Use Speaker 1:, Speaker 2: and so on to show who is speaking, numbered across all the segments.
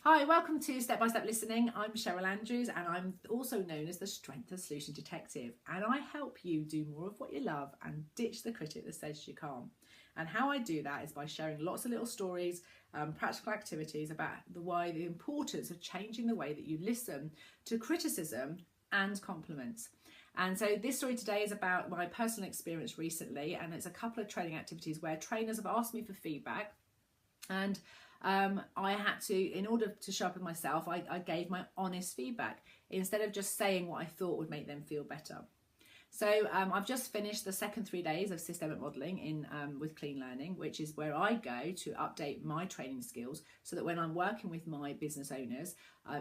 Speaker 1: Hi, welcome to Step by Step Listening. I'm Cheryl Andrews and I'm also known as the Strength and Solution Detective, and I help you do more of what you love and ditch the critic that says you can't. And how I do that is by sharing lots of little stories, practical activities about the importance of changing the way that you listen to criticism and compliments. And so this story today is about my personal experience recently, and it's a couple of training activities where trainers have asked me for feedback, and I had to, in order to sharpen myself, I gave my honest feedback instead of just saying what I thought would make them feel better. So I've just finished the second 3 days of systemic modelling in with Clean Learning, which is where I go to update my training skills so that when I'm working with my business owners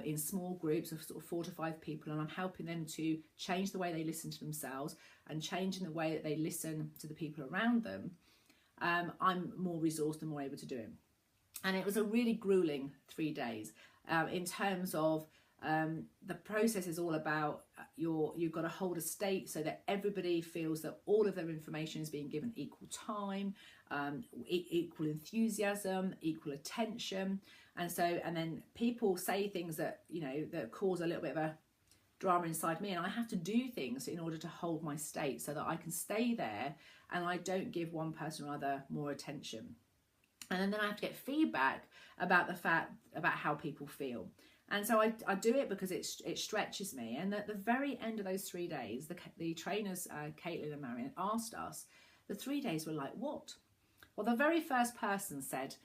Speaker 1: in small groups of sort of 4 to 5 people, and I'm helping them to change the way they listen to themselves and changing the way that they listen to the people around them, I'm more resourced and more able to do it. And it was a really grueling 3 days in terms of the process is all about you've got to hold a state so that everybody feels that all of their information is being given equal time, equal enthusiasm, equal attention. And then people say things that, that cause a little bit of a drama inside me, and I have to do things in order to hold my state so that I can stay there and I don't give one person or other more attention. And then I have to get feedback about how people feel. And so I do it because it stretches me. And at the very end of those 3 days, the trainers, Caitlin and Marion, asked us, the 3 days were like, what? Well, the very first person said,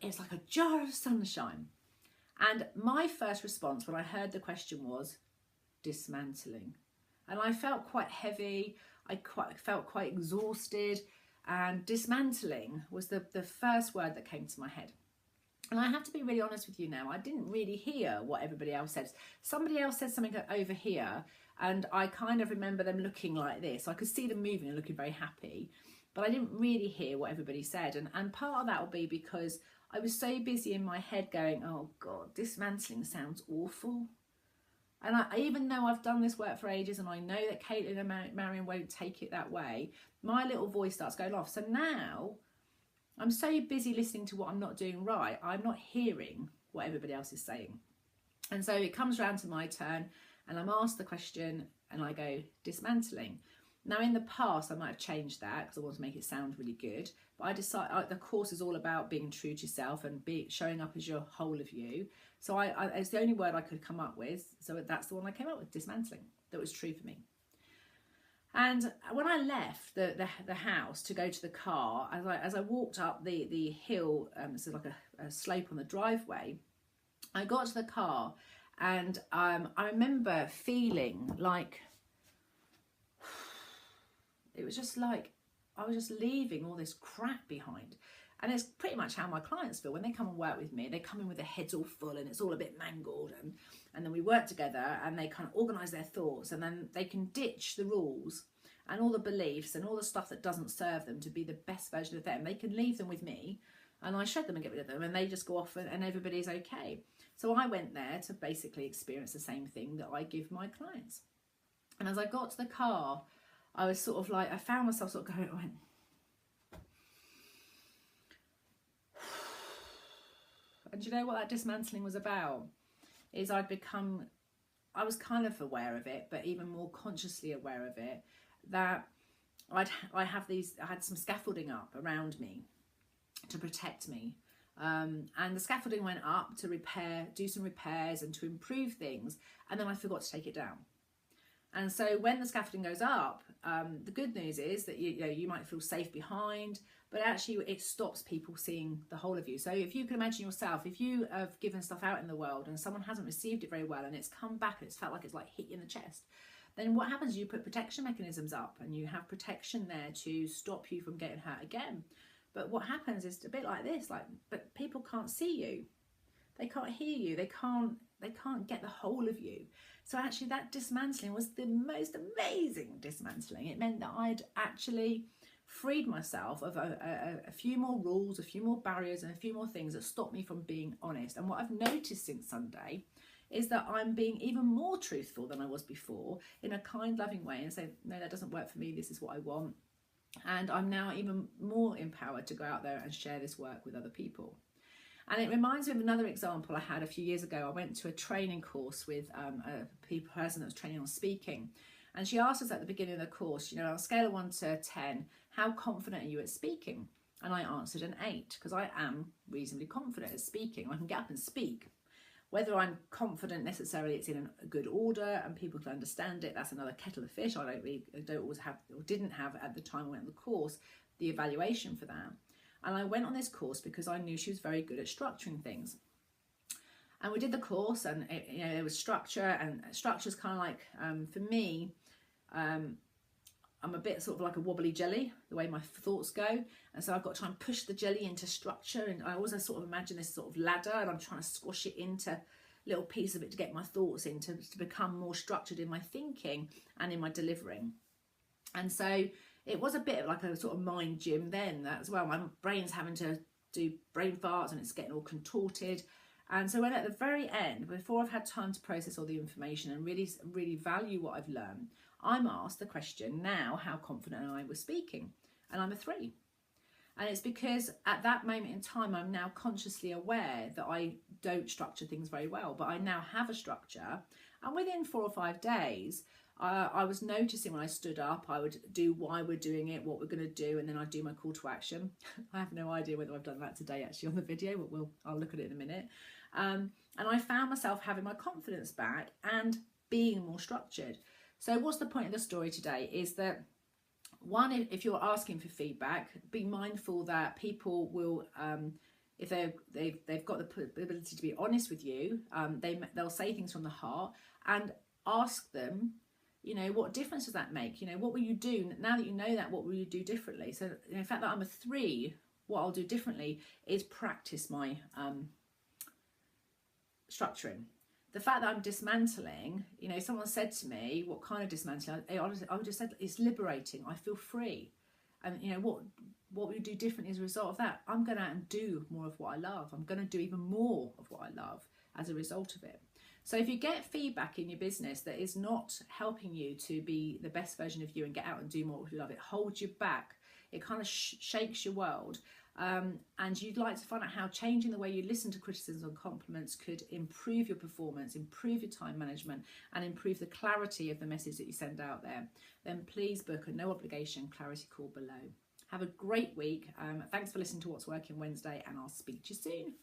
Speaker 1: it's like a jar of sunshine. And my first response when I heard the question was, dismantling. And I felt quite heavy. I felt quite exhausted. And dismantling was the first word that came to my head. And I have to be really honest with you now, I didn't really hear what everybody else said. Somebody else said something over here, and I kind of remember them looking like this. I could see them moving and looking very happy, but I didn't really hear what everybody said. And part of that will be because I was so busy in my head going, oh God, dismantling sounds awful. And even though I've done this work for ages and I know that Caitlin and Marion won't take it that way, my little voice starts going off. So now I'm so busy listening to what I'm not doing right, I'm not hearing what everybody else is saying. And so it comes round to my turn and I'm asked the question and I go, dismantling. Now in the past I might have changed that because I want to make it sound really good, but I decided the course is all about being true to yourself and showing up as your whole of you. So it's the only word I could come up with, so that's the one I came up with, dismantling, that was true for me. And when I left the house to go to the car, as I walked up the hill, so like a slope on the driveway, I got to the car and I remember feeling like it was just like I was just leaving all this crap behind. And it's pretty much how my clients feel when they come and work with me. They come in with their heads all full and it's all a bit mangled, and then we work together and they kind of organise their thoughts, and then they can ditch the rules and all the beliefs and all the stuff that doesn't serve them to be the best version of them. They can leave them with me and I shred them and get rid of them, and they just go off and everybody's okay. So I went there to basically experience the same thing that I give my clients. And as I got to the car, I was sort of like, I found myself sort of going, I went, and do you know what that dismantling was about? Is I was kind of aware of it, but even more consciously aware of it, that I had some scaffolding up around me to protect me. And the scaffolding went up to do some repairs and to improve things, and then I forgot to take it down. And so when the scaffolding goes up, the good news is that you might feel safe behind, but actually it stops people seeing the whole of you. So if you can imagine yourself, if you have given stuff out in the world and someone hasn't received it very well and it's come back and it's felt like it's like hit you in the chest, then what happens is you put protection mechanisms up and you have protection there to stop you from getting hurt again. But what happens is a bit like this, but people can't see you. They can't hear you. They can't get the whole of you. So actually that dismantling was the most amazing dismantling. It meant that I'd actually freed myself of a few more rules, a few more barriers and a few more things that stopped me from being honest. And what I've noticed since Sunday is that I'm being even more truthful than I was before in a kind, loving way and say, no, that doesn't work for me. This is what I want. And I'm now even more empowered to go out there and share this work with other people. And it reminds me of another example I had a few years ago. I went to a training course with a person that was training on speaking. And she asked us at the beginning of the course, on a scale of 1 to 10, how confident are you at speaking? And I answered an 8, because I am reasonably confident at speaking. I can get up and speak. Whether I'm confident necessarily it's in a good order and people can understand it, that's another kettle of fish. I don't always have, or didn't have at the time I went on the course, the evaluation for that. And I went on this course because I knew she was very good at structuring things. And we did the course, and there was structure, and structure's kind of like, for me, I'm a bit sort of like a wobbly jelly, the way my thoughts go. And so I've got to try and push the jelly into structure. And I always sort of imagine this sort of ladder, and I'm trying to squash it into little piece of it to get my thoughts in, to become more structured in my thinking and in my delivering. And so it was a bit of like a sort of mind gym then as well. My brain's having to do brain farts and it's getting all contorted. And so when at the very end, before I've had time to process all the information and really value what I've learned, I'm asked the question now, how confident am I with speaking? And I'm a 3. And it's because at that moment in time, I'm now consciously aware that I don't structure things very well, but I now have a structure. And within 4 or 5 days, I was noticing when I stood up, I would do why we're doing it, what we're going to do, and then I'd do my call to action. I have no idea whether I've done that today actually on the video, but I'll look at it in a minute. And I found myself having my confidence back and being more structured. So what's the point of the story today is that, one, if you're asking for feedback, be mindful that people will, if they've got the ability to be honest with you, they'll say things from the heart, and ask them, what difference does that make? What will you do now that you know that? What will you do differently? So in fact, that I'm a 3, what I'll do differently is practice my structuring. The fact that I'm dismantling, someone said to me, what kind of dismantling? I would have said, it's liberating. I feel free. And what we do differently as a result of that, I'm going out and do more of what I love. I'm going to do even more of what I love as a result of it. So if you get feedback in your business that is not helping you to be the best version of you and get out and do more of what you love, it holds you back. It kind of shakes your world. And you'd like to find out how changing the way you listen to criticisms and compliments could improve your performance, improve your time management, and improve the clarity of the message that you send out there, then please book a no obligation clarity call below. Have a great week. Thanks for listening to What's Working Wednesday, and I'll speak to you soon.